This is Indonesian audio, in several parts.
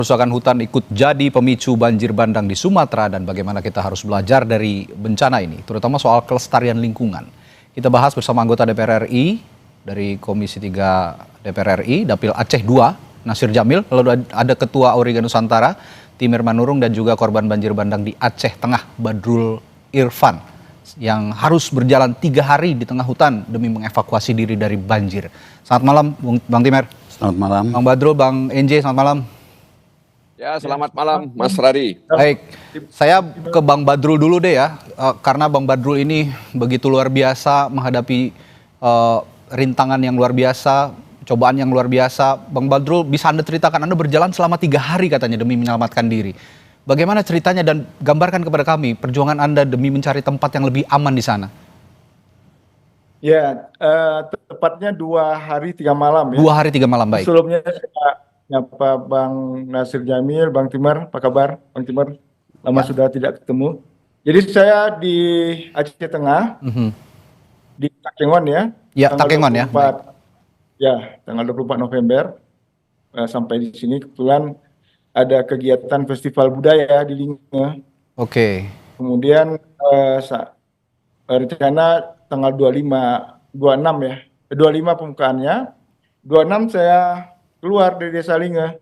Kerusakan hutan ikut jadi pemicu banjir bandang di Sumatera dan bagaimana kita harus belajar dari bencana ini, terutama soal kelestarian lingkungan. Kita bahas bersama anggota DPR RI dari Komisi 3 DPR RI, Dapil Aceh 2, Nasir Jamil, lalu ada Ketua Auriga Nusantara, Timur Manurung, dan juga korban banjir bandang di Aceh Tengah, Badrul Irfan, yang harus berjalan 3 hari di tengah hutan demi mengevakuasi diri dari banjir. Selamat malam, Bang Timur. Selamat malam. Bang Badrul, Bang NJ, selamat malam. Ya, selamat malam Mas Radi. Baik, saya ke Bang Badrul dulu deh ya, karena Bang Badrul ini begitu luar biasa menghadapi rintangan yang luar biasa, cobaan yang luar biasa. Bang Badrul, bisa Anda ceritakan, Anda berjalan selama 3 hari katanya demi menyelamatkan diri. Bagaimana ceritanya dan gambarkan kepada kami perjuangan Anda demi mencari tempat yang lebih aman di sana. Ya, tepatnya 2 hari 3 malam ya. 2 hari 3 malam, baik. Sebelumnya saya nyapa Bang Nasir Jamil, Bang Timur, apa kabar Bang Timur? Lama sudah tidak ketemu. Jadi saya di Aceh Tengah, di Takengon ya. Ya, Takengon ya. Ya, tanggal 24 November sampai di sini kebetulan ada kegiatan festival budaya di Linge. Oke. Kemudian rencana tanggal 26 ya. 25 pembukaannya. 26 saya keluar dari Desa Linge.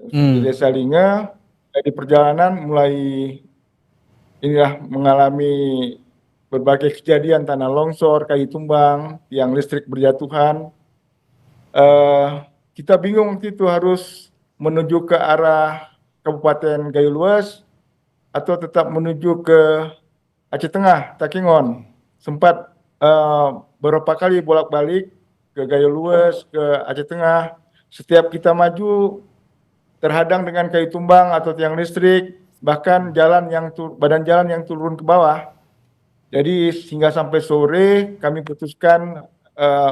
Di Desa Linge, di perjalanan mulai mengalami berbagai kejadian, tanah longsor, kayu tumbang, tiang listrik berjatuhan. Kita bingung waktu itu harus menuju ke arah Kabupaten Gayo Luas atau tetap menuju ke Aceh Tengah, Takengon. Sempat beberapa kali bolak-balik ke Gayo Luas, ke Aceh Tengah. Setiap kita maju terhadang dengan kayu tumbang atau tiang listrik, bahkan badan jalan yang turun ke bawah. Jadi hingga sampai sore kami putuskan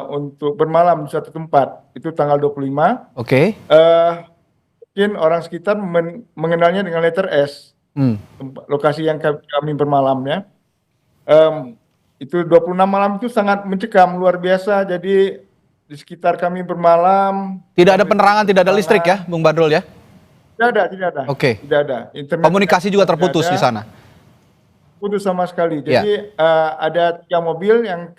untuk bermalam di suatu tempat. Itu tanggal 25. Oke. Mungkin orang sekitar mengenalnya dengan letter S. Lokasi yang kami bermalamnya. Itu 26 malam itu sangat mencekam, luar biasa. Jadi di sekitar kami bermalam. Tidak ada penerangan, tidak ada listrik ya, Bung Badrul ya? Tidak ada. Oke. Tidak ada. Internet Komunikasi juga terputus di sana? Putus sama sekali. Jadi ada 3 mobil yang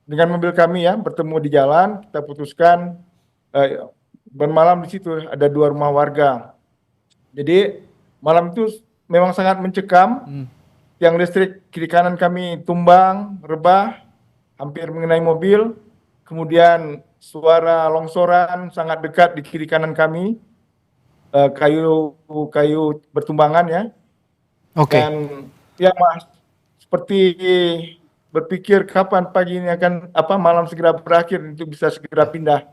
dengan mobil kami ya, bertemu di jalan. Kita putuskan bermalam di situ. Ada 2 rumah warga. Jadi malam itu memang sangat mencekam. Tiang listrik kiri kanan kami tumbang, rebah, hampir mengenai mobil. Kemudian suara longsoran sangat dekat di kiri kanan kami, kayu bertumbangan ya. Oke. Dan ya Mas, seperti berpikir kapan pagi ini malam segera berakhir untuk bisa segera pindah.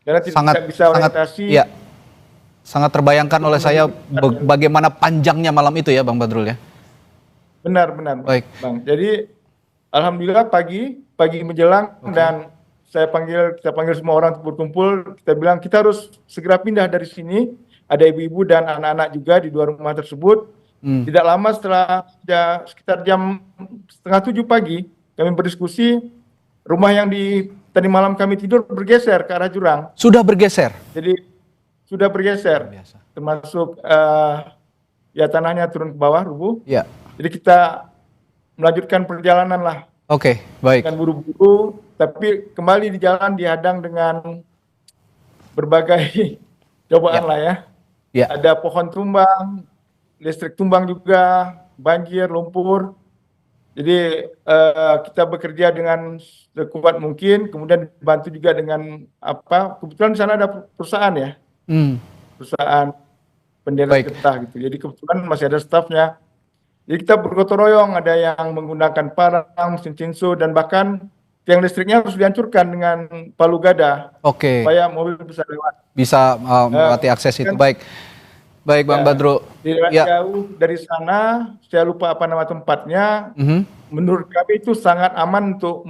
Karena tidak bisa orientasi. Ya, sangat terbayangkan oleh saya bagaimana panjangnya malam itu ya, Bang Badrul ya. Benar, Baik. Bang. Jadi alhamdulillah pagi menjelang dan kita panggil semua orang berkumpul, kita bilang kita harus segera pindah dari sini. Ada ibu-ibu dan anak-anak juga di 2 rumah tersebut. Tidak lama setelah sekitar jam 6:30 pagi, kami berdiskusi, rumah yang tadi malam kami tidur bergeser ke arah jurang. Sudah bergeser? Jadi sudah bergeser, termasuk tanahnya turun ke bawah, rubuh. Ya. Jadi kita melanjutkan perjalanan lah. Oke, baik. Dengan buru-buru, tapi kembali di jalan dihadang dengan berbagai cobaan lah ya. Ada pohon tumbang, listrik tumbang juga, banjir, lumpur. Jadi kita bekerja dengan sekuat mungkin, kemudian dibantu juga dengan kebetulan di sana ada perusahaan ya, perusahaan penderas getah gitu. Jadi kebetulan masih ada stafnya. Jadi kita bergotong royong, ada yang menggunakan parang, mesin cinsu, dan bahkan tiang listriknya harus dihancurkan dengan palu gada. Oke. Supaya mobil bisa lewat. Bisa melewati akses itu. Baik, Bang Badrul. Tidak jauh dari sana, saya lupa apa nama tempatnya. Menurut kami itu sangat aman untuk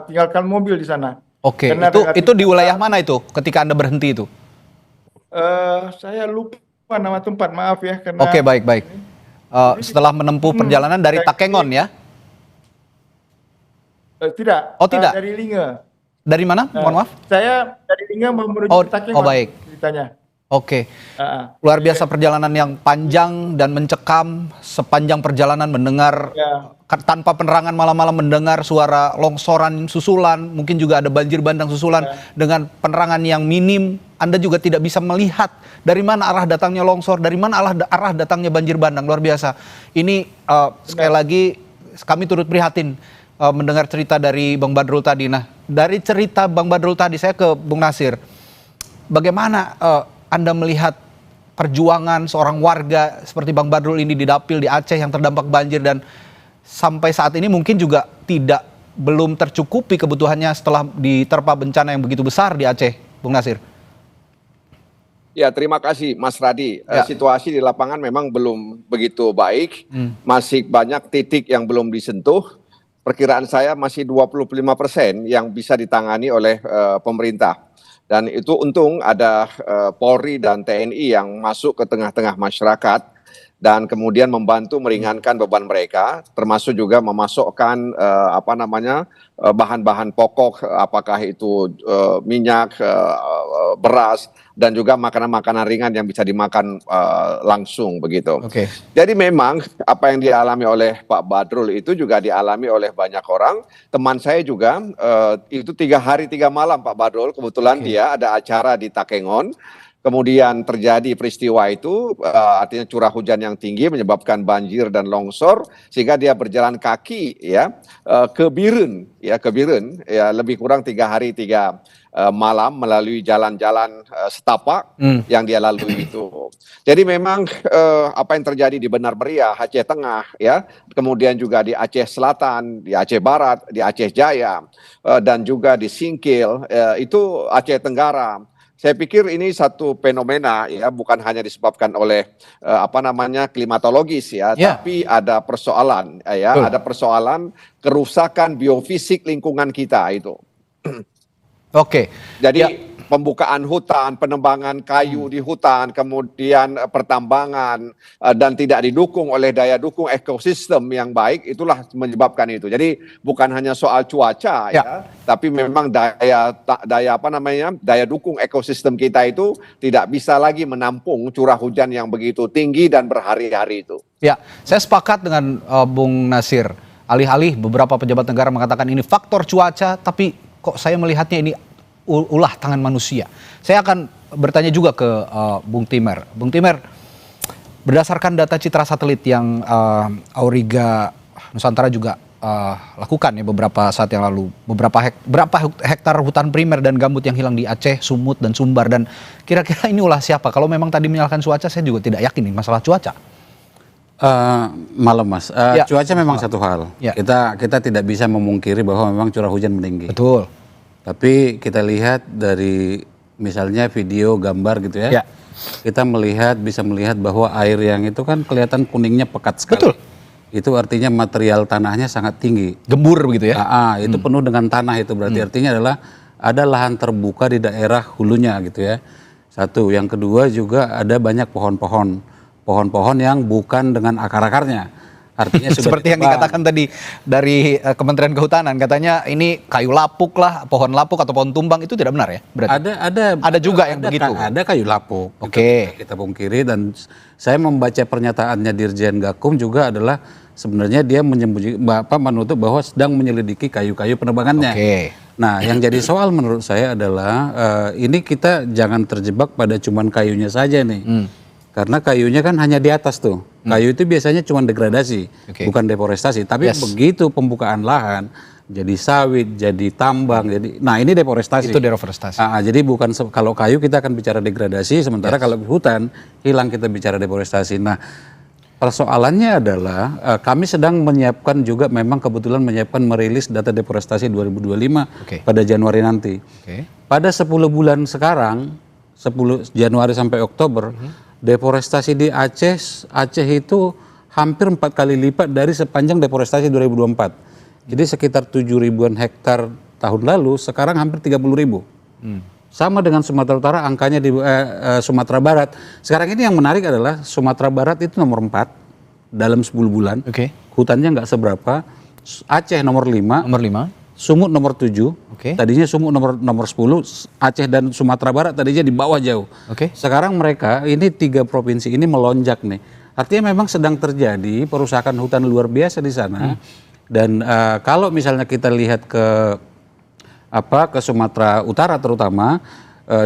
tinggalkan mobil di sana. Oke. Itu di wilayah mana itu? Ketika Anda berhenti itu? Saya lupa nama tempat, maaf ya. Oke, baik. Setelah menempuh perjalanan dari Takengon ya? Tidak. Oh, tidak. Dari Linge. Dari mana? Mohon maaf. Saya dari Linge menuju Takengon. Oh, baik. Ceritanya. Oke, luar biasa perjalanan yang panjang dan mencekam. Sepanjang perjalanan mendengar tanpa penerangan, malam-malam mendengar suara longsoran susulan, mungkin juga ada banjir bandang susulan dengan penerangan yang minim. Anda juga tidak bisa melihat dari mana arah datangnya longsor, dari mana arah datangnya banjir bandang. Luar biasa. Ini sekali lagi kami turut prihatin mendengar cerita dari Bang Badrul tadi. Nah, dari cerita Bang Badrul tadi saya ke Bung Nasir. Bagaimana Anda melihat perjuangan seorang warga seperti Bang Badrul ini di Dapil di Aceh yang terdampak banjir dan sampai saat ini mungkin juga belum tercukupi kebutuhannya setelah diterpa bencana yang begitu besar di Aceh, Bung Nasir? Ya, terima kasih Mas Radi. Situasi di lapangan memang belum begitu baik, masih banyak titik yang belum disentuh. Perkiraan saya masih 25% yang bisa ditangani oleh pemerintah. Dan itu untung ada Polri dan TNI yang masuk ke tengah-tengah masyarakat dan kemudian membantu meringankan beban mereka, termasuk juga memasukkan bahan-bahan pokok, apakah itu minyak, beras, dan juga makanan-makanan ringan yang bisa dimakan langsung begitu. Jadi memang apa yang dialami oleh Pak Badrul itu juga dialami oleh banyak orang. Teman saya juga itu 3 hari 3 malam Pak Badrul, kebetulan dia ada acara di Takengon. Kemudian terjadi peristiwa itu, artinya curah hujan yang tinggi menyebabkan banjir dan longsor, sehingga dia berjalan kaki ke Biren, lebih kurang 3 hari 3 malam melalui jalan-jalan setapak yang dia lalui itu. Jadi memang apa yang terjadi di Benar Meriah, Aceh Tengah, kemudian juga di Aceh Selatan, di Aceh Barat, di Aceh Jaya, dan juga di Singkil, itu Aceh Tenggara. Saya pikir ini satu fenomena bukan hanya disebabkan oleh klimatologis tapi ada persoalan ada persoalan kerusakan biofisik lingkungan kita itu. Jadi pembukaan hutan, penebangan kayu di hutan, kemudian pertambangan dan tidak didukung oleh daya dukung ekosistem yang baik, itulah menyebabkan itu. Jadi bukan hanya soal cuaca tapi memang daya dukung ekosistem kita itu tidak bisa lagi menampung curah hujan yang begitu tinggi dan berhari-hari itu. Ya, saya sepakat dengan Bung Nasir. Alih-alih beberapa pejabat negara mengatakan ini faktor cuaca, tapi kok saya melihatnya ini ulah tangan manusia. Saya akan bertanya juga ke Bung Timer. Bung Timer, berdasarkan data citra satelit yang Auriga Nusantara juga lakukan beberapa saat yang lalu, berapa hektar hutan primer dan gambut yang hilang di Aceh, Sumut dan Sumbar, dan kira-kira ini ulah siapa? Kalau memang tadi menyalahkan cuaca, saya juga tidak yakin ini masalah cuaca. Malam Mas, cuaca memang satu hal. Kita tidak bisa memungkiri bahwa memang curah hujan meninggi. Betul. Tapi kita lihat dari misalnya video, gambar gitu kita bisa melihat bahwa air yang itu kan kelihatan kuningnya pekat sekali. Betul. Itu artinya material tanahnya sangat tinggi. Gembur begitu itu penuh dengan tanah, itu berarti artinya adalah ada lahan terbuka di daerah hulunya gitu ya. Satu, yang kedua juga ada banyak pohon-pohon yang bukan dengan akar-akarnya. Artinya seperti yang dikatakan tadi dari Kementerian Kehutanan, katanya ini kayu lapuk lah, pohon lapuk atau pohon tumbang, itu tidak benar ya? Berarti ada juga yang begitu. Ada kayu lapuk. Kita pungkiri, dan saya membaca pernyataannya Dirjen Gakum juga adalah sebenarnya dia menutup bahwa sedang menyelidiki kayu-kayu penebangannya. Nah, yang jadi soal menurut saya adalah ini kita jangan terjebak pada cuman kayunya saja nih. Karena kayunya kan hanya di atas tuh. Kayu itu biasanya cuma degradasi, bukan deforestasi. Tapi begitu pembukaan lahan, jadi sawit, jadi tambang, nah ini deforestasi. Itu deforestasi. Jadi bukan kalau kayu kita akan bicara degradasi, sementara kalau hutan hilang kita bicara deforestasi. Nah, persoalannya adalah kami sedang menyiapkan juga, memang kebetulan menyiapkan merilis data deforestasi 2025 pada Januari nanti. Pada 10 bulan sekarang, 10 Januari sampai Oktober, deforestasi di Aceh itu hampir 4 kali lipat dari sepanjang deforestasi 2024. Jadi sekitar 7.000-an hektar tahun lalu, sekarang hampir 30.000. Sama dengan Sumatera Utara, angkanya di Sumatera Barat. Sekarang ini yang menarik adalah Sumatera Barat itu nomor 4 dalam 10 bulan. Hutannya nggak seberapa. Aceh nomor 5. Sumut nomor 7, Oke. tadinya Sumut nomor 10, Aceh dan Sumatera Barat tadinya di bawah jauh. Oke. Sekarang mereka ini 3 provinsi ini melonjak nih. Artinya memang sedang terjadi perusakan hutan luar biasa di sana. Dan kalau misalnya kita lihat ke Sumatera Utara terutama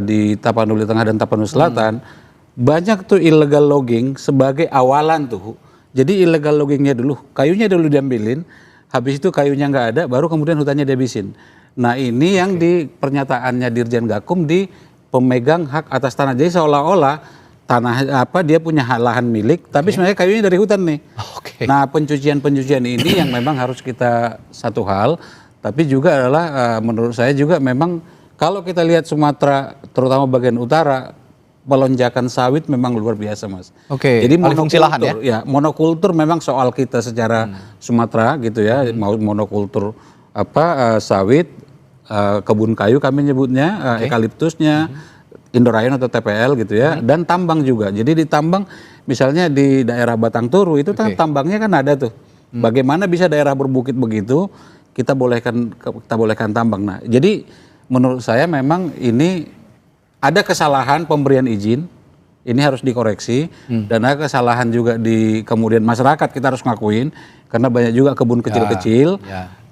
di Tapanuli Tengah dan Tapanuli Selatan, banyak tuh illegal logging sebagai awalan tuh. Jadi illegal loggingnya dulu, kayunya dulu diambilin, habis itu kayunya nggak ada, baru kemudian hutannya dihabisin. Nah ini yang di pernyataannya Dirjen Gakum di pemegang hak atas tanah. Jadi seolah-olah tanah dia punya lahan milik, tapi sebenarnya kayunya dari hutan nih. Nah pencucian ini yang memang harus kita satu hal, tapi juga adalah menurut saya juga memang kalau kita lihat Sumatera terutama bagian utara, pelonjakan sawit memang luar biasa, Mas. Jadi fungsi lahan ya? Ya, monokultur memang soal kita secara Sumatera gitu ya, mau monokultur sawit, kebun kayu kami nyebutnya, eukaliptusnya, Indorayon atau TPL gitu ya, dan tambang juga. Jadi di tambang misalnya di daerah Batang Toru itu kan tambangnya kan ada tuh. Bagaimana bisa daerah berbukit begitu kita bolehkan tambang. Nah, jadi menurut saya memang ini ada kesalahan pemberian izin, ini harus dikoreksi, dan ada kesalahan juga di kemudian masyarakat kita harus ngakuin, karena banyak juga kebun kecil-kecil.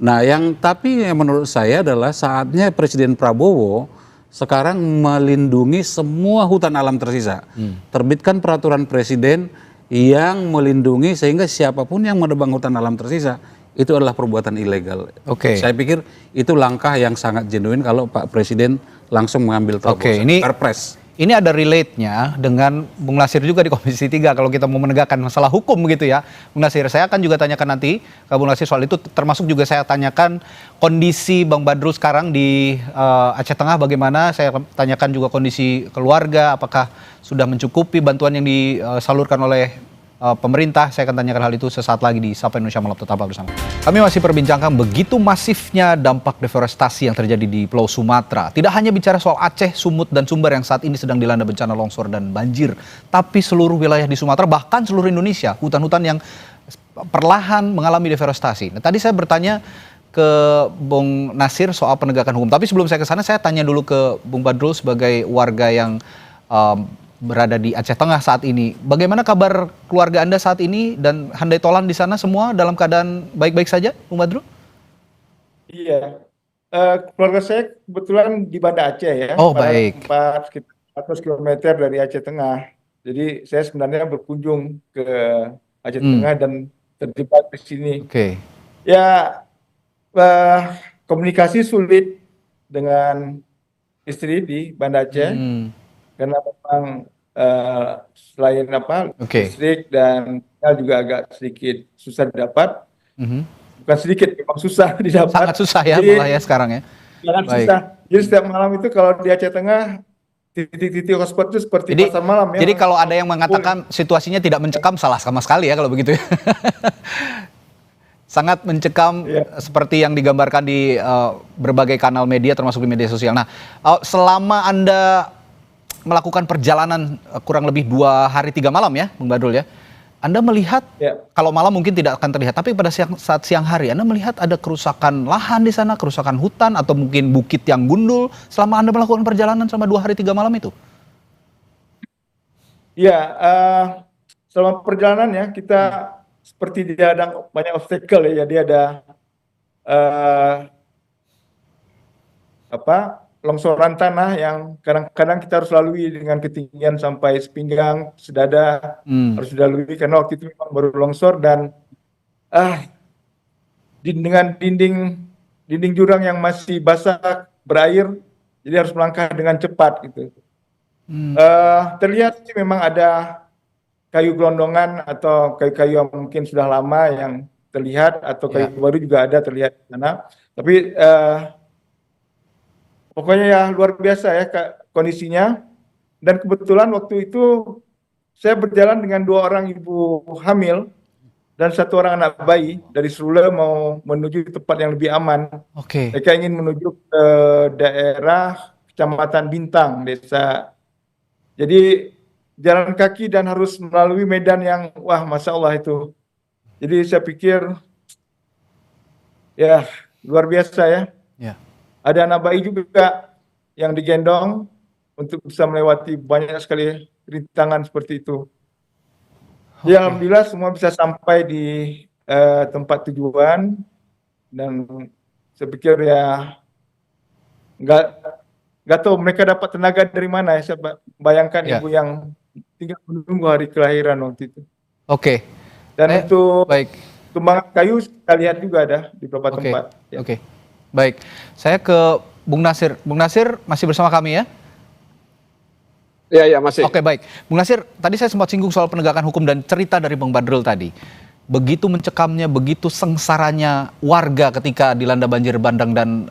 Nah, tapi yang menurut saya adalah saatnya Presiden Prabowo sekarang melindungi semua hutan alam tersisa. Terbitkan peraturan presiden yang melindungi sehingga siapapun yang menebang hutan alam tersisa itu adalah perbuatan ilegal. Saya pikir itu langkah yang sangat genuine kalau Pak Presiden langsung mengambil terobosan Perpres. Ini ada relate-nya dengan Bung Nasir juga di Komisi 3 kalau kita mau menegakkan masalah hukum gitu ya. Bung Nasir, saya akan juga tanyakan nanti ke Bung Nasir soal itu, termasuk juga saya tanyakan kondisi Bang Badrul sekarang di Aceh Tengah bagaimana, saya tanyakan juga kondisi keluarga, apakah sudah mencukupi bantuan yang disalurkan oleh pemerintah. Saya akan tanyakan hal itu sesaat lagi di Sapa Indonesia Malam, tetaplah bersama. Kami masih perbincangkan begitu masifnya dampak deforestasi yang terjadi di Pulau Sumatera. Tidak hanya bicara soal Aceh, Sumut, dan Sumber yang saat ini sedang dilanda bencana longsor dan banjir, tapi seluruh wilayah di Sumatera, bahkan seluruh Indonesia, hutan-hutan yang perlahan mengalami deforestasi. Nah, tadi saya bertanya ke Bung Nasir soal penegakan hukum, tapi sebelum saya ke sana, saya tanya dulu ke Bung Badrul sebagai warga yang berada di Aceh Tengah saat ini. Bagaimana kabar keluarga Anda saat ini dan handai tolan di sana semua dalam keadaan baik-baik saja, Bung Badrul? Iya, keluarga saya kebetulan di Banda Aceh ya. Baik. Sekitar 100 km dari Aceh Tengah. Jadi saya sebenarnya berkunjung ke Aceh Tengah dan terjebak di sini. Ya, komunikasi sulit dengan istri di Banda Aceh. Karena memang selain listrik dan juga agak sedikit susah didapat, bukan sedikit, memang susah didapat. Sangat susah ya, malah ya sekarang ya. Sangat susah. Jadi setiap malam itu kalau di Aceh Tengah titik-titik hotspot itu seperti pasar malam ya. Jadi kalau ada yang mengatakan situasinya tidak mencekam, salah sama sekali ya kalau begitu ya. Sangat mencekam seperti yang digambarkan di berbagai kanal media termasuk di media sosial. Nah, selama Anda melakukan perjalanan kurang lebih 2 hari 3 malam ya, Bung Badrul ya. Anda melihat, kalau malam mungkin tidak akan terlihat, tapi pada saat siang hari Anda melihat ada kerusakan lahan di sana, kerusakan hutan, atau mungkin bukit yang gundul selama Anda melakukan perjalanan selama 2 hari 3 malam itu? Iya, selama perjalanan ya kita seperti dia ada banyak obstacle ya, jadi ada longsoran tanah yang kadang-kadang kita harus lalui dengan ketinggian sampai sepinggang, sedada, harus dilalui karena waktu itu memang baru longsor dan dengan dinding jurang yang masih basah berair, jadi harus melangkah dengan cepat gitu. Terlihat sih memang ada kayu gelondongan atau kayu-kayu yang mungkin sudah lama yang terlihat, atau kayu baru juga ada terlihat di sana, tapi pokoknya ya luar biasa ya kondisinya. Dan kebetulan waktu itu saya berjalan dengan 2 orang ibu hamil dan 1 orang anak bayi dari Serule mau menuju tempat yang lebih aman. Mereka ingin menuju ke daerah Kecamatan Bintang, desa. Jadi jalan kaki dan harus melalui medan yang Masya Allah itu. Jadi saya pikir ya luar biasa ya. Ya. Ada anak bayi juga yang digendong untuk bisa melewati banyak sekali rintangan seperti itu. Ya, alhamdulillah semua bisa sampai di tempat tujuan, dan saya pikir ya nggak tahu mereka dapat tenaga dari mana ya. Saya bayangkan ibu yang tinggal menunggu hari kelahiran waktu itu. Oke. Dan untuk baik. tumbangan kayu kita lihat juga ada di beberapa tempat. Ya. Oke. Baik. Saya ke Bung Nasir. Bung Nasir masih bersama kami ya? Iya, masih. Oke, baik. Bung Nasir, tadi saya sempat singgung soal penegakan hukum dan cerita dari Bang Badrul tadi. Begitu mencekamnya, begitu sengsaranya warga ketika dilanda banjir bandang dan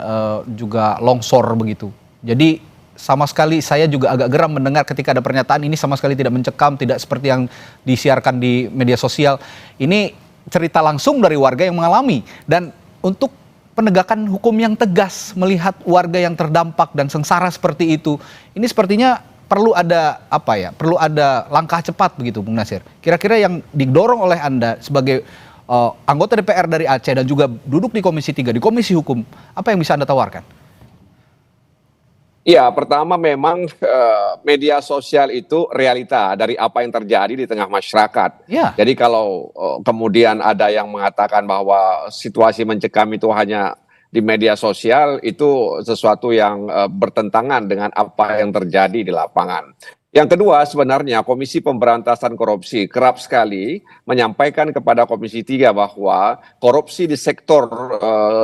juga longsor begitu. Jadi sama sekali saya juga agak geram mendengar ketika ada pernyataan ini sama sekali tidak mencekam, tidak seperti yang disiarkan di media sosial. Ini cerita langsung dari warga yang mengalami. Dan untuk penegakan hukum yang tegas melihat warga yang terdampak dan sengsara seperti itu, ini sepertinya perlu ada perlu ada langkah cepat begitu, Bung Nasir. Kira-kira yang didorong oleh Anda sebagai anggota DPR dari Aceh dan juga duduk di Komisi 3, di Komisi Hukum, apa yang bisa Anda tawarkan? Ya, pertama memang media sosial itu realita dari apa yang terjadi di tengah masyarakat. Ya. Jadi kalau kemudian ada yang mengatakan bahwa situasi mencekam itu hanya di media sosial, itu sesuatu yang bertentangan dengan apa yang terjadi di lapangan. Yang kedua, sebenarnya Komisi Pemberantasan Korupsi kerap sekali menyampaikan kepada Komisi 3 bahwa korupsi di sektor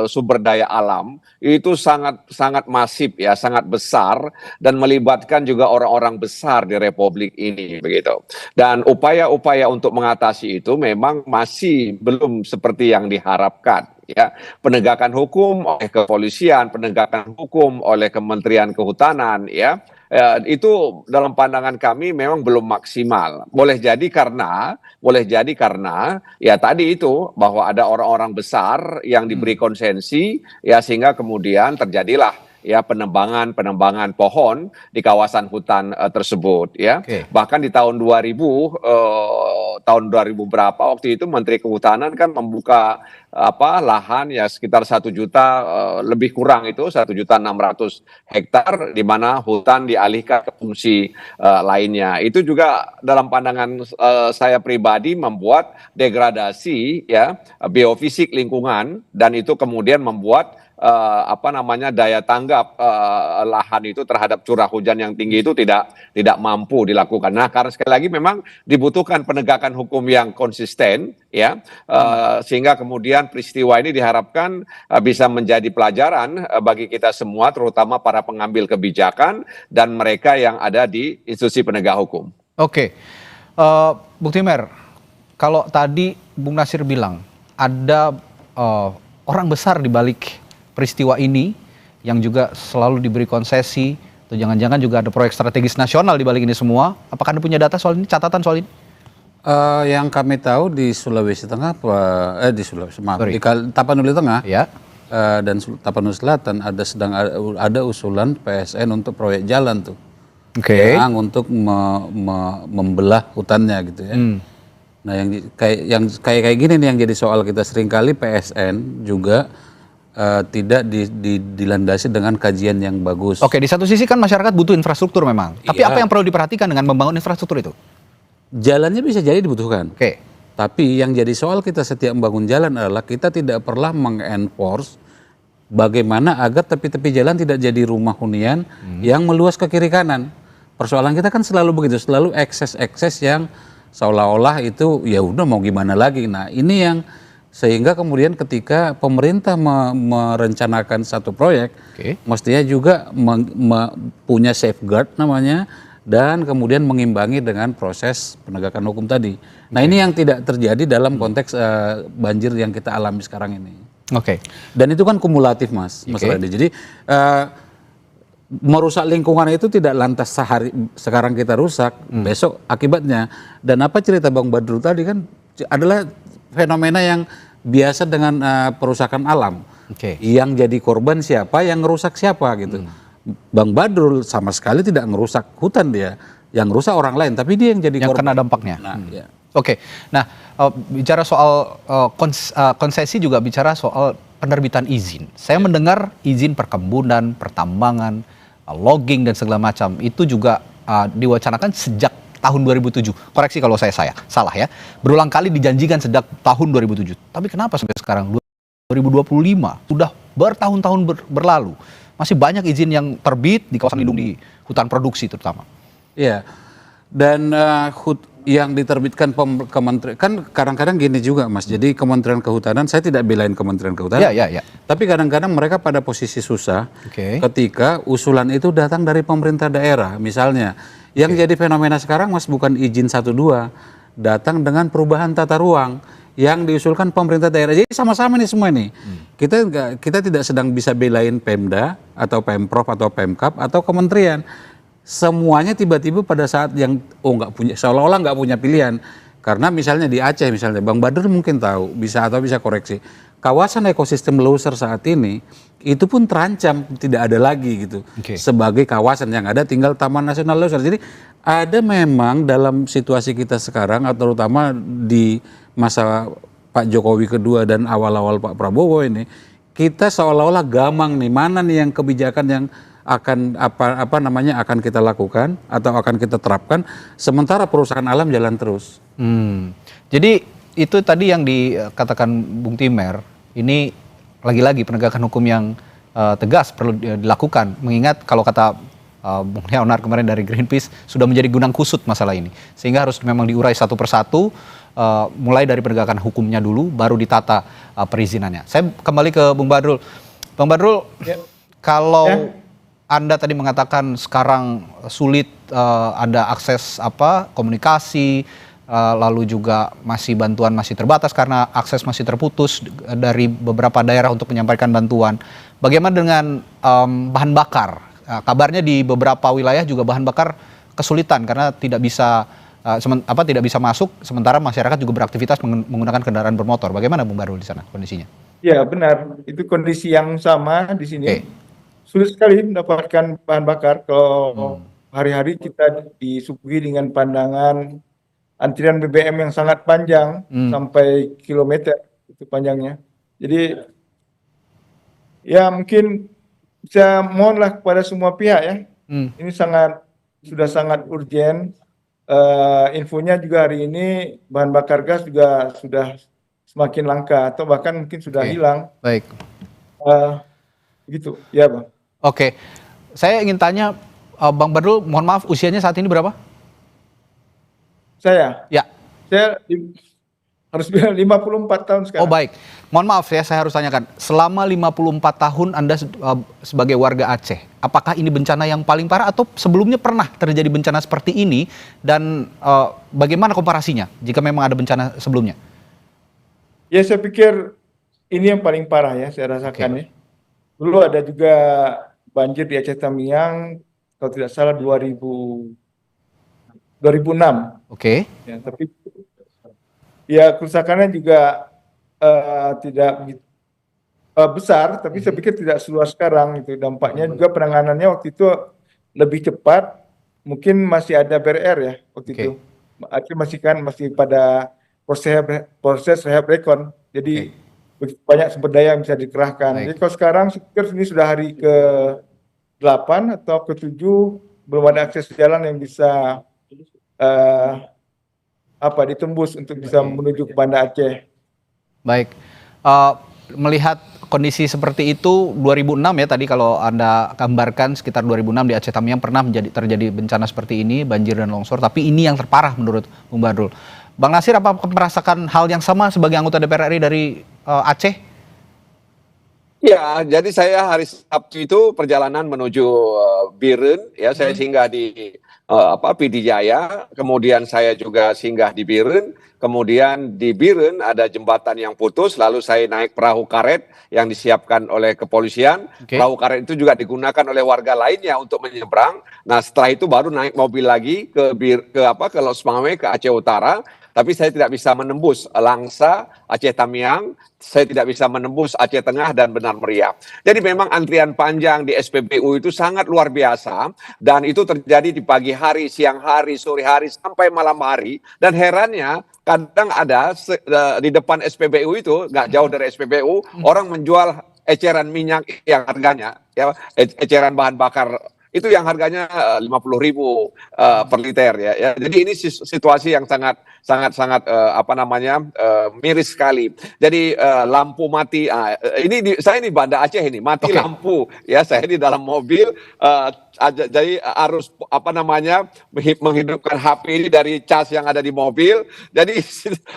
sumber daya alam itu sangat masif ya, sangat besar, dan melibatkan juga orang-orang besar di Republik ini begitu. Dan upaya-upaya untuk mengatasi itu memang masih belum seperti yang diharapkan. Ya, penegakan hukum oleh kepolisian, penegakan hukum oleh Kementerian Kehutanan, ya, itu dalam pandangan kami memang belum maksimal. Boleh jadi karena ya tadi itu bahwa ada orang-orang besar yang diberi konsensi, ya sehingga kemudian terjadilah ya penebangan pohon di kawasan hutan tersebut ya. Bahkan di tahun 2000 berapa waktu itu Menteri Kehutanan kan membuka lahan ya sekitar 1 juta lebih kurang itu 1.600.000 hektar di mana hutan dialihkan ke fungsi lainnya. Itu juga dalam pandangan saya pribadi membuat degradasi ya biofisik lingkungan, dan itu kemudian membuat daya tanggap lahan itu terhadap curah hujan yang tinggi itu tidak mampu dilakukan. Nah, karena sekali lagi memang dibutuhkan penegakan hukum yang konsisten ya, sehingga kemudian peristiwa ini diharapkan bisa menjadi pelajaran bagi kita semua, terutama para pengambil kebijakan dan mereka yang ada di institusi penegak hukum. Oke, Bung Timer, kalau tadi Bung Nasir bilang ada orang besar di balik peristiwa ini yang juga selalu diberi konsesi, atau jangan-jangan juga ada proyek strategis nasional di balik ini semua. Apakah Anda punya data soal ini, catatan soal ini? Yang kami tahu di Sulawesi Tengah, di Tapanuli Tengah dan Tapanuli Selatan ada usulan PSN untuk proyek jalan tuh, yang untuk membelah hutannya gitu ya. Nah yang kayak gini nih yang jadi soal kita, seringkali PSN juga tidak dilandasi dengan kajian yang bagus. Oke, di satu sisi kan masyarakat butuh infrastruktur memang. Tapi apa yang perlu diperhatikan dengan membangun infrastruktur itu? Jalannya bisa jadi dibutuhkan. Oke. Tapi yang jadi soal kita setiap membangun jalan adalah kita tidak pernah mengenforce bagaimana agar tepi-tepi jalan tidak jadi rumah hunian yang meluas ke kiri kanan. Persoalan kita kan selalu begitu, selalu ekses-ekses yang seolah-olah itu ya udah mau gimana lagi. Nah, ini yang sehingga kemudian ketika pemerintah merencanakan satu proyek, mestinya juga punya safeguard namanya, dan kemudian mengimbangi dengan proses penegakan hukum tadi. Nah ini yang tidak terjadi dalam konteks banjir yang kita alami sekarang ini. Dan itu kan kumulatif Mas Radhi. Jadi merusak lingkungan itu tidak lantas sekarang kita rusak, besok akibatnya. Dan apa cerita Bang Badrul tadi kan adalah fenomena yang biasa dengan perusakan alam. Yang jadi korban siapa, yang ngerusak siapa gitu. Bang Badrul sama sekali tidak ngerusak hutan dia, yang rusak orang lain, tapi dia yang jadi korban. Kena dampaknya. Nah, bicara soal konsesi juga bicara soal penerbitan izin. Saya mendengar izin perkebunan, pertambangan, logging dan segala macam itu juga diwacanakan sejak tahun 2007. Koreksi kalau saya salah ya. Berulang kali dijanjikan sejak tahun 2007. Tapi kenapa sampai sekarang 2025 sudah bertahun-tahun berlalu masih banyak izin yang terbit di kawasan lindung di hutan produksi terutama. Iya. Dan yang diterbitkan kementerian kan kadang-kadang gini juga Mas. Jadi Kementerian Kehutanan, saya tidak belain Kementerian Kehutanan. Ya. Tapi kadang-kadang mereka pada posisi susah ketika usulan itu datang dari pemerintah daerah. Misalnya yang jadi fenomena sekarang Mas bukan izin 1-2, datang dengan perubahan tata ruang yang diusulkan pemerintah daerah. Jadi sama-sama nih semua nih. Kita tidak sedang bisa belain Pemda atau Pemprov atau Pemkap atau kementerian. Semuanya tiba-tiba pada saat yang seolah-olah nggak punya pilihan. Karena misalnya di Aceh misalnya, Bang Badr mungkin tahu, bisa koreksi. Kawasan ekosistem Leuser saat ini itu pun terancam tidak ada lagi gitu. Sebagai kawasan yang ada tinggal Taman Nasional Leuser. Jadi ada memang dalam situasi kita sekarang atau terutama di masa Pak Jokowi kedua dan awal-awal Pak Prabowo ini, kita seolah-olah gamang nih, mana nih yang kebijakan yang akan akan kita lakukan atau akan kita terapkan, sementara perusahaan alam jalan terus. Jadi itu tadi yang dikatakan Bung Timer, ini lagi-lagi penegakan hukum yang tegas perlu dilakukan, mengingat kalau kata Bung Leonard kemarin dari Greenpeace sudah menjadi gunang kusut masalah ini, sehingga harus memang diurai satu persatu, mulai dari penegakan hukumnya dulu, baru ditata perizinannya. Saya kembali ke Bung Badrul. Bang Badrul, kalau Anda tadi mengatakan sekarang sulit ada akses komunikasi, lalu juga bantuan masih terbatas karena akses masih terputus dari beberapa daerah untuk menyampaikan bantuan. Bagaimana dengan bahan bakar? Kabarnya di beberapa wilayah juga bahan bakar kesulitan karena tidak bisa masuk, sementara masyarakat juga beraktivitas menggunakan kendaraan bermotor. Bagaimana Bung Badrul di sana kondisinya? Ya benar, itu kondisi yang sama di sini. Sulit sekali mendapatkan bahan bakar kalau hari-hari kita disuguhi dengan pandangan antrian BBM yang sangat panjang sampai kilometer itu panjangnya. Jadi ya mungkin saya mohonlah kepada semua pihak ya. Ini sudah sangat urgent. Infonya juga hari ini bahan bakar gas juga sudah semakin langka atau bahkan mungkin sudah hilang. Baik. Begitu, ya Bang. Oke, saya ingin tanya Bang Badrul, mohon maaf usianya saat ini berapa? Saya harus bilang 54 tahun sekarang. Oh baik, mohon maaf ya saya harus tanyakan, selama 54 tahun Anda sebagai warga Aceh, apakah ini bencana yang paling parah atau sebelumnya pernah terjadi bencana seperti ini, dan bagaimana komparasinya jika memang ada bencana sebelumnya? Ya saya pikir ini yang paling parah ya saya rasakan ya. Dulu ada juga banjir di Aceh Tamiang, kalau tidak salah 2006. Ya, tapi ya kerusakannya juga tidak besar, tapi saya pikir tidak seluas sekarang. Itu dampaknya juga penanganannya waktu itu lebih cepat. Mungkin masih ada BRR ya waktu itu. Aceh masih pada proses rehab rekon. Jadi begitu banyak sumber daya yang bisa dikerahkan. Jadi kalau sekarang saya pikir ini sudah hari ke-8 atau ke-7 belum ada akses jalan yang bisa ditembus untuk bisa menuju ke Banda Aceh. Baik. Melihat kondisi seperti itu 2006 ya tadi kalau Anda gambarkan sekitar 2006 di Aceh Tamiang pernah terjadi bencana seperti ini, banjir dan longsor, tapi ini yang terparah menurut Bung Badrul. Bang Nasir, apa merasakan hal yang sama sebagai anggota DPR RI dari Aceh? Ya, jadi saya hari Sabtu itu perjalanan menuju Biren, ya saya singgah di PD Jaya, kemudian saya juga singgah di Biren, kemudian di Biren ada jembatan yang putus, lalu saya naik perahu karet yang disiapkan oleh kepolisian. Perahu karet itu juga digunakan oleh warga lainnya untuk menyeberang. Nah, setelah itu baru naik mobil lagi ke Los Mame, ke Aceh Utara. tapi saya tidak bisa menembus Langsa, Aceh Tamiang, saya tidak bisa menembus Aceh Tengah dan Benar Meriah. Jadi memang antrian panjang di SPBU itu sangat luar biasa, dan itu terjadi di pagi hari, siang hari, sore hari, sampai malam hari. Dan herannya kadang ada di depan SPBU itu, nggak jauh dari SPBU, orang menjual eceran minyak yang harganya, ya, eceran bahan bakar itu yang harganya 50.000 per liter, ya. Jadi ini situasi yang sangat miris sekali. Jadi lampu mati. Saya di Banda Aceh ini mati lampu, ya. Saya di dalam mobil. Jadi harus menghidupkan HP ini dari cas yang ada di mobil. Jadi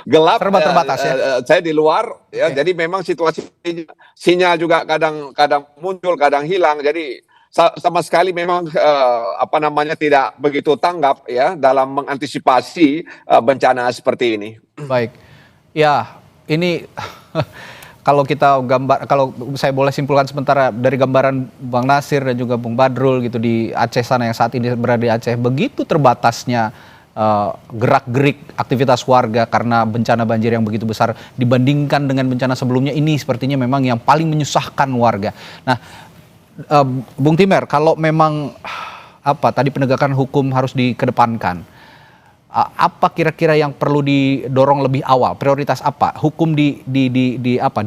gelap. Terbatas ya. Saya di luar, ya. Jadi memang situasi sinyal juga kadang muncul, kadang hilang. Jadi sama sekali memang tidak begitu tanggap, ya, dalam mengantisipasi bencana seperti ini. Baik, ya ini kalau saya boleh simpulkan sementara dari gambaran Bang Nasir dan juga Bung Badrul gitu di Aceh sana yang saat ini berada di Aceh, begitu terbatasnya gerak-gerik aktivitas warga karena bencana banjir yang begitu besar dibandingkan dengan bencana sebelumnya, ini sepertinya memang yang paling menyusahkan warga. Nah, Bung Timer, kalau memang tadi penegakan hukum harus dikedepankan, apa kira-kira yang perlu didorong lebih awal? Prioritas apa? Hukum di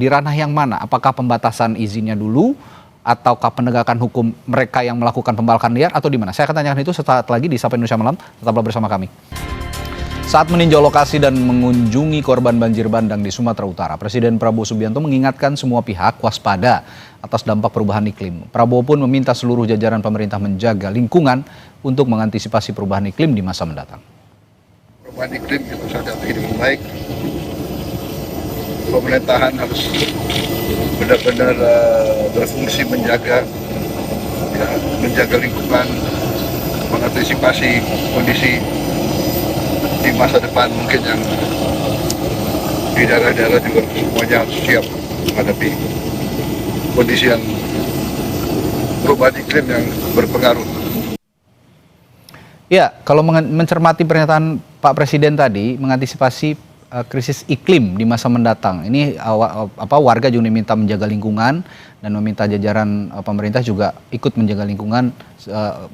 ranah yang mana? Apakah pembatasan izinnya dulu, ataukah penegakan hukum mereka yang melakukan pembalakan liar, atau di mana? Saya akan tanyakan itu sesaat lagi di Sapa Indonesia Malam. Tetaplah bersama kami. Saat meninjau lokasi dan mengunjungi korban banjir bandang di Sumatera Utara, Presiden Prabowo Subianto mengingatkan semua pihak waspada atas dampak perubahan iklim. Prabowo pun meminta seluruh jajaran pemerintah menjaga lingkungan untuk mengantisipasi perubahan iklim di masa mendatang. Perubahan iklim itu sangat tidak baik. Pemerintahan harus benar-benar berfungsi menjaga lingkungan, mengantisipasi kondisi di masa depan mungkin yang di daerah-daerah juga semuanya harus siap menghadapi kondisi yang perubahan iklim yang berpengaruh. Ya, kalau mencermati pernyataan Pak Presiden tadi mengantisipasi krisis iklim di masa mendatang, ini warga juga diminta menjaga lingkungan dan meminta jajaran pemerintah juga ikut menjaga lingkungan,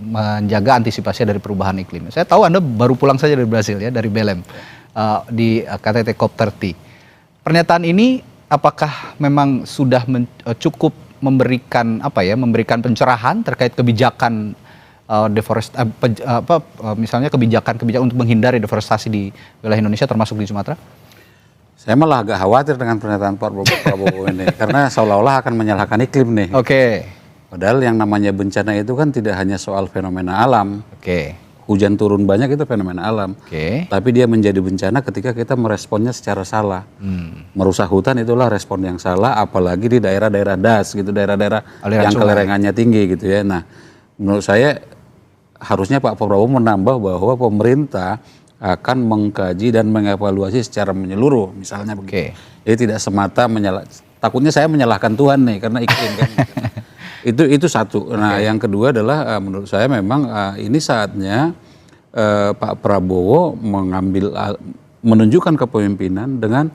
menjaga antisipasi dari perubahan iklim. Saya tahu Anda baru pulang saja dari Brasil, ya, dari Belém, di KTT COP30. Pernyataan ini apakah memang sudah cukup memberikan pencerahan terkait kebijakan misalnya kebijakan untuk menghindari deforestasi di wilayah Indonesia termasuk di Sumatera? Saya malah agak khawatir dengan pernyataan Pak Prabowo ini, karena seolah-olah akan menyalahkan iklim nih. Padahal yang namanya bencana itu kan tidak hanya soal fenomena alam. Hujan turun banyak itu fenomena alam. Tapi dia menjadi bencana ketika kita meresponnya secara salah. Merusak hutan itulah respon yang salah, apalagi di daerah-daerah das gitu, daerah-daerah yang kelerengannya tinggi gitu, ya. Nah, menurut saya harusnya Pak Prabowo menambah bahwa pemerintah akan mengkaji dan mengevaluasi secara menyeluruh, misalnya begitu. Jadi tidak semata takutnya saya menyalahkan Tuhan nih karena iklim kan. Itu satu. Nah, yang kedua adalah menurut saya memang ini saatnya Pak Prabowo menunjukkan kepemimpinan dengan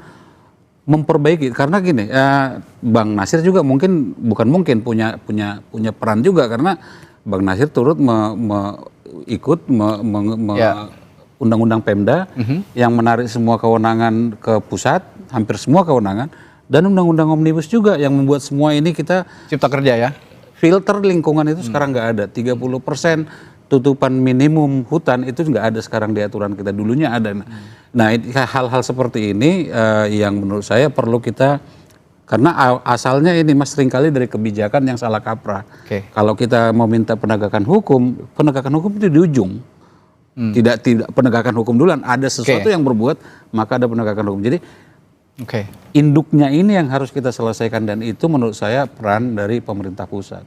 memperbaiki, karena gini, Bang Nasir juga bukan mungkin punya peran juga, karena Bang Nasir turut ikut undang-undang Pemda yang menarik semua kewenangan ke pusat, hampir semua kewenangan, dan undang-undang Omnibus juga yang membuat semua ini kita cipta kerja, ya. Filter lingkungan itu sekarang nggak ada. 30% tutupan minimum hutan itu nggak ada sekarang di aturan kita. Dulunya ada. Nah, hal-hal seperti ini yang menurut saya perlu kita, karena asalnya ini Mas seringkali dari kebijakan yang salah kaprah. Kalau kita mau minta penegakan hukum itu di ujung. Tidak penegakan hukum duluan, ada sesuatu yang berbuat maka ada penegakan hukum. Jadi induknya ini yang harus kita selesaikan, dan itu menurut saya peran dari pemerintah pusat.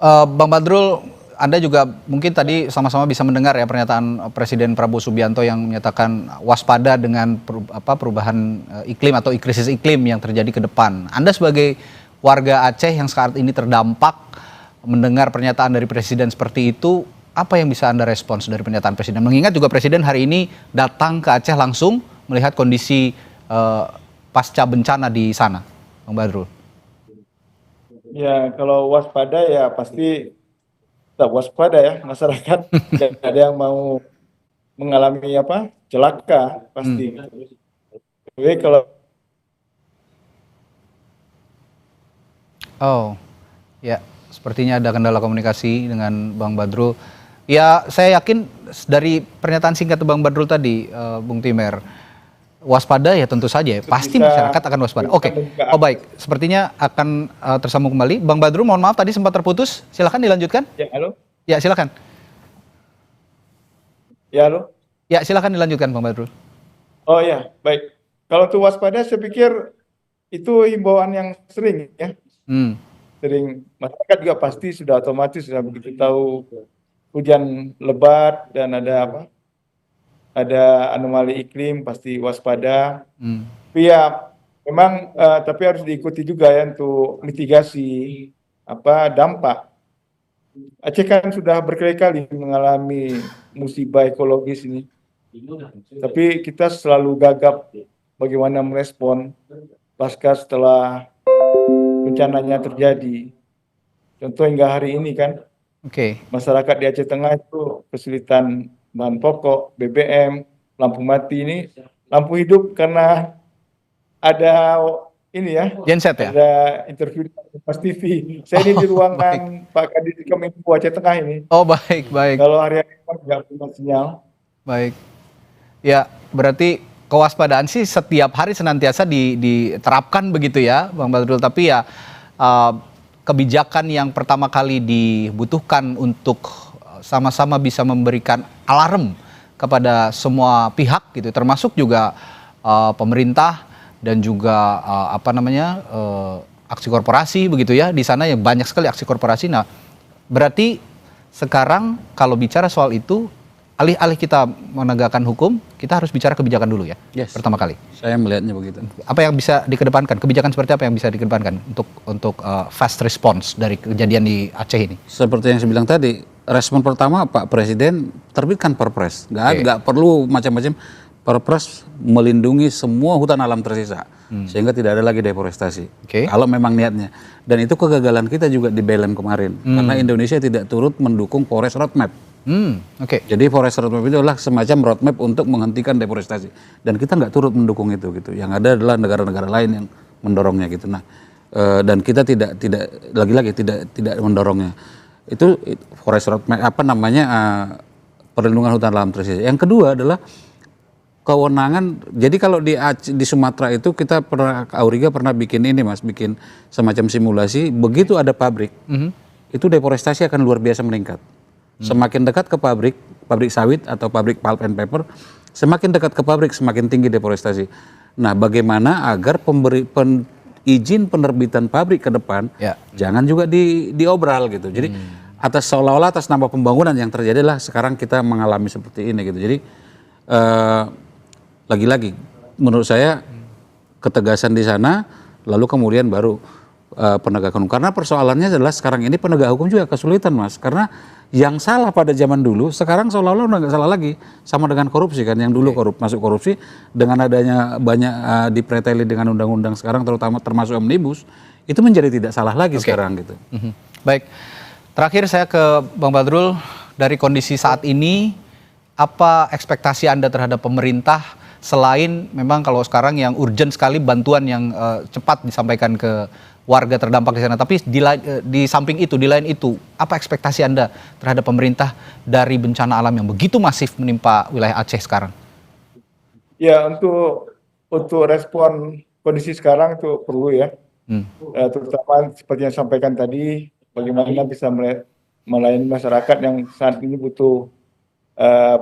Bang Badrul, Anda juga mungkin tadi sama-sama bisa mendengar ya pernyataan Presiden Prabowo Subianto yang menyatakan waspada dengan perubahan iklim atau krisis iklim yang terjadi ke depan. Anda sebagai warga Aceh yang saat ini terdampak mendengar pernyataan dari Presiden seperti itu, Apa yang bisa Anda respons dari pernyataan Presiden? Mengingat juga Presiden hari ini datang ke Aceh langsung melihat kondisi pasca bencana di sana, Bang Badrul. Ya, kalau waspada ya pasti tetap waspada ya masyarakat. Nggak ada yang mau mengalami celaka pasti. Jadi kalau Ya, sepertinya ada kendala komunikasi dengan Bang Badrul. Ya, saya yakin dari pernyataan singkat Bang Badrul tadi, Bung Timer, waspada ya tentu saja, pasti masyarakat akan waspada. Oke, baik, sepertinya akan tersambung kembali. Bang Badrul, mohon maaf tadi sempat terputus, silakan dilanjutkan. Ya, halo? Ya, silakan. Ya, halo? Ya, silakan dilanjutkan Bang Badrul. Oh ya, baik. Kalau untuk waspada saya pikir itu himbauan yang sering ya. Sering, masyarakat juga pasti sudah otomatis sudah begitu tahu hujan lebat dan ada anomali iklim pasti waspada. Tapi ya memang tapi harus diikuti juga ya untuk mitigasi dampak. Aceh kan sudah berkali-kali mengalami musibah ekologis ini. Tapi kita selalu gagap bagaimana merespon pasca setelah bencananya terjadi. Contoh hingga hari ini kan, masyarakat di Aceh Tengah itu kesulitan bahan pokok, BBM, lampu mati ini, lampu hidup karena ada genset ya? Ada interview di Pas TV. Saya ini di ruangan Pak Kadis Kominfo Aceh Tengah ini. Oh baik. Kalau hari-hari nggak punya sinyal. Baik. Ya, berarti kewaspadaan sih setiap hari senantiasa diterapkan begitu ya, Bang Badrul. Tapi ya kebijakan yang pertama kali dibutuhkan untuk sama-sama bisa memberikan alarm kepada semua pihak gitu, termasuk juga pemerintah dan juga aksi korporasi begitu ya. Di sana ya banyak sekali aksi korporasi. Nah, berarti sekarang kalau bicara soal itu, alih-alih kita menegakkan hukum, kita harus bicara kebijakan dulu ya. Yes. Pertama kali. Saya melihatnya begitu. Apa yang bisa dikedepankan? Kebijakan seperti apa yang bisa dikedepankan untuk fast response dari kejadian di Aceh ini? Seperti yang saya bilang tadi, respon pertama Pak Presiden terbitkan Perpres. Nggak perlu macam-macam. Perpres melindungi semua hutan alam tersisa. Sehingga tidak ada lagi deforestasi. Kalau memang niatnya. Dan itu kegagalan kita juga di BLM kemarin. Karena Indonesia tidak turut mendukung Forest Roadmap. Jadi Forest Roadmap itu adalah semacam roadmap untuk menghentikan deforestasi, dan kita nggak turut mendukung itu gitu. Yang ada adalah negara-negara lain yang mendorongnya gitu. Nah, dan kita tidak lagi-lagi tidak mendorongnya. Itu Forest Roadmap perlindungan hutan alam tersisa. Yang kedua adalah kewenangan. Jadi kalau di Sumatera itu kita Auriga pernah bikin semacam simulasi. Begitu ada pabrik, itu deforestasi akan luar biasa meningkat. Semakin dekat ke pabrik sawit atau pabrik pulp and paper, semakin dekat ke pabrik semakin tinggi deforestasi. Nah, bagaimana agar izin penerbitan pabrik ke depan jangan juga diobral gitu. Jadi seolah-olah atas nama pembangunan yang terjadi lah sekarang kita mengalami seperti ini gitu. Jadi lagi-lagi menurut saya ketegasan di sana, lalu kemudian baru penegakan hukum. Karena persoalannya adalah sekarang ini penegak hukum juga kesulitan, Mas. Karena yang salah pada zaman dulu, sekarang seolah-olah udah nggak salah lagi. Sama dengan korupsi kan, yang dulu masuk korupsi, dengan adanya banyak dipreteli dengan undang-undang sekarang, termasuk Omnibus, itu menjadi tidak salah lagi sekarang gitu. Baik, terakhir saya ke Bang Badrul, dari kondisi saat ini, apa ekspektasi Anda terhadap pemerintah, selain memang kalau sekarang yang urgent sekali bantuan yang cepat disampaikan ke warga terdampak di sana, tapi di samping itu, di lain itu, apa ekspektasi Anda terhadap pemerintah dari bencana alam yang begitu masif menimpa wilayah Aceh sekarang? Ya, untuk respon kondisi sekarang itu perlu ya, terutama seperti yang sampaikan tadi, bagaimana bisa melayani masyarakat yang saat ini butuh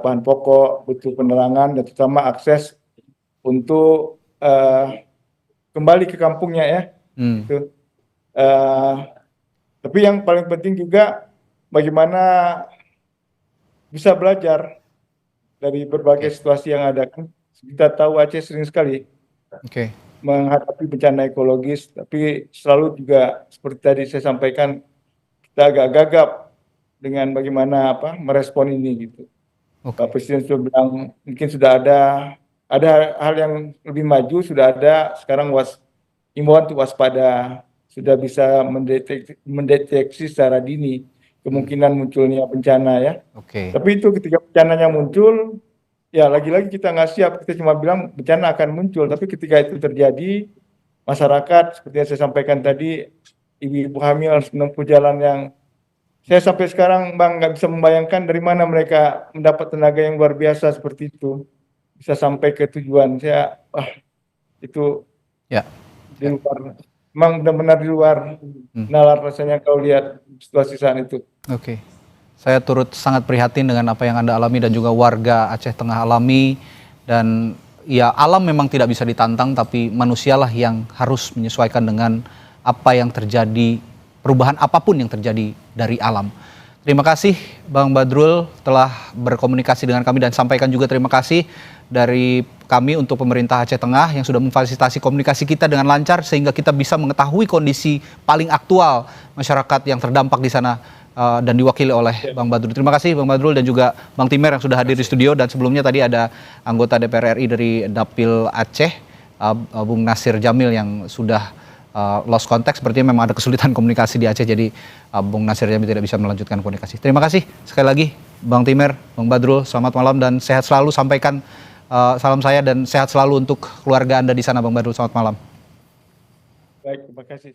bahan pokok, butuh penerangan, dan terutama akses untuk kembali ke kampungnya ya. Gitu. Tapi yang paling penting juga bagaimana bisa belajar dari berbagai situasi yang ada. Kan kita tahu Aceh sering sekali menghadapi bencana ekologis, tapi selalu juga seperti tadi saya sampaikan, kita agak gagap dengan bagaimana merespon ini gitu. Oke. Pak Presiden sudah bilang mungkin sudah ada hal yang lebih maju, sudah ada sekarang himbauan untuk waspada, sudah bisa mendeteksi secara dini kemungkinan munculnya bencana ya. Oke. Tapi itu ketika bencananya muncul, ya lagi-lagi kita nggak siap, kita cuma bilang bencana akan muncul, tapi ketika itu terjadi, masyarakat seperti yang saya sampaikan tadi, ibu-ibu hamil harus menempuh jalan yang saya sampai sekarang Bang nggak bisa membayangkan dari mana mereka mendapat tenaga yang luar biasa seperti itu, bisa sampai ke tujuan. Saya itu Ya. di luar, memang benar-benar di luar nalar rasanya kalau lihat situasi saat itu. Oke. Saya turut sangat prihatin dengan apa yang Anda alami dan juga warga Aceh Tengah alami, dan ya alam memang tidak bisa ditantang, tapi manusialah yang harus menyesuaikan dengan apa yang terjadi, perubahan apapun yang terjadi dari alam. Terima kasih Bang Badrul telah berkomunikasi dengan kami, dan sampaikan juga terima kasih dari kami untuk pemerintah Aceh Tengah yang sudah memfasilitasi komunikasi kita dengan lancar sehingga kita bisa mengetahui kondisi paling aktual masyarakat yang terdampak di sana dan diwakili oleh Bang Badrul. Terima kasih Bang Badrul dan juga Bang Timer yang sudah hadir di studio, dan sebelumnya tadi ada anggota DPR RI dari Dapil Aceh, Bung Nasir Jamil yang sudah lost contact, sepertinya memang ada kesulitan komunikasi di Aceh, jadi Bung Nasir Jamil tidak bisa melanjutkan komunikasi. Terima kasih sekali lagi Bang Timer, Bang Badrul, selamat malam dan sehat selalu. Sampaikan salam saya dan sehat selalu untuk keluarga Anda di sana Bang Badrul, selamat malam. Baik, terima kasih.